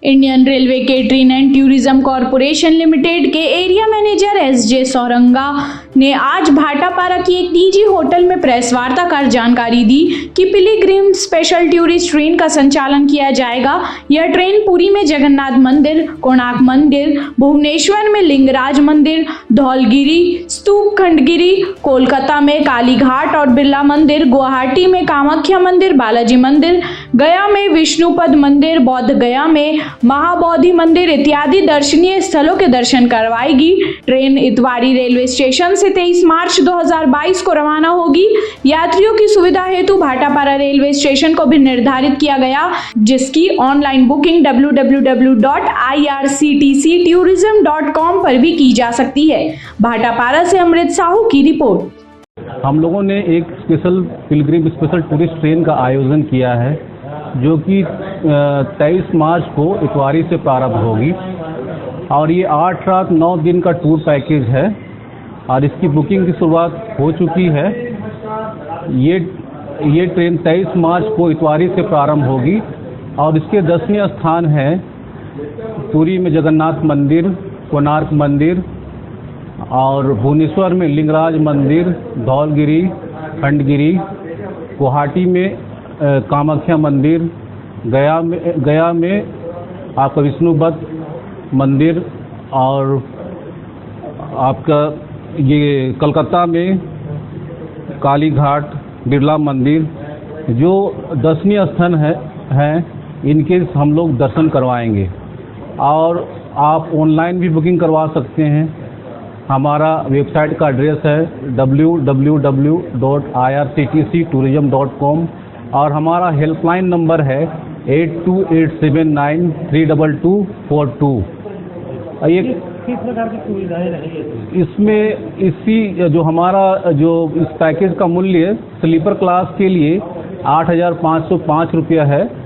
Indian railway catering and tourism corporation limited के area manager SJ. सौरंगा ने आज भाटापारा की एक निजी होटल में प्रेस वार्ता कर जानकारी दी कि पिलग्रिम स्पेशल टूरिस्ट ट्रेन का संचालन किया जाएगा। यह ट्रेन पुरी में जगन्नाथ मंदिर, कोणार्क मंदिर, भुवनेश्वर में लिंगराज मंदिर, धौलगिरी स्तूप, खंडगिरी, कोलकाता में काली घाट और बिरला मंदिर, गुवाहाटी में कामाख्या मंदिर, बालाजी मंदिर, गया में विष्णुपद मंदिर, बौद्ध गया में महाबोधि मंदिर इत्यादि दर्शनीय स्थलों के दर्शन करवाएगी। ट्रेन इतवारी रेलवे स्टेशन से 23 मार्च 2022 को रवाना होगी। यात्रियों की सुविधा हेतु भाटापारा रेलवे स्टेशन को भी निर्धारित किया गया, जिसकी ऑनलाइन बुकिंग www.irctctourism.com पर भी की जा सकती है। भाटापारा से अमृत साहू की रिपोर्ट। हम लोगों ने एक पिलग्रिम स्पेशल टूरिस्ट ट्रेन का आयोजन किया है, जो कि 23 मार्च को इतवारी से प्रारंभ होगी और ये 8 रात 9 दिन का टूर पैकेज है और इसकी बुकिंग की शुरुआत हो चुकी है। ये ट्रेन 23 मार्च को इतवारी से प्रारंभ होगी और इसके दर्शनीय स्थान हैं पुरी में जगन्नाथ मंदिर, कोणार्क मंदिर और भुवनेश्वर में लिंगराज मंदिर, धौलगिरी, खंडगिरी, गुवाहाटी में कामाख्या मंदिर, गया में आपका विष्णुपद मंदिर और आपका ये कलकत्ता में काली घाट, बिरला मंदिर, जो दर्शनीय स्थान हैं इनके हम लोग दर्शन करवाएंगे और आप ऑनलाइन भी बुकिंग करवा सकते हैं। हमारा वेबसाइट का एड्रेस है www.irctctourism.com और हमारा हेल्पलाइन नंबर है 8287932242। ये किस प्रकार की सुविधाएं रहेंगी इसमें? इस पैकेज का मूल्य स्लीपर क्लास के लिए 8,505 रुपया है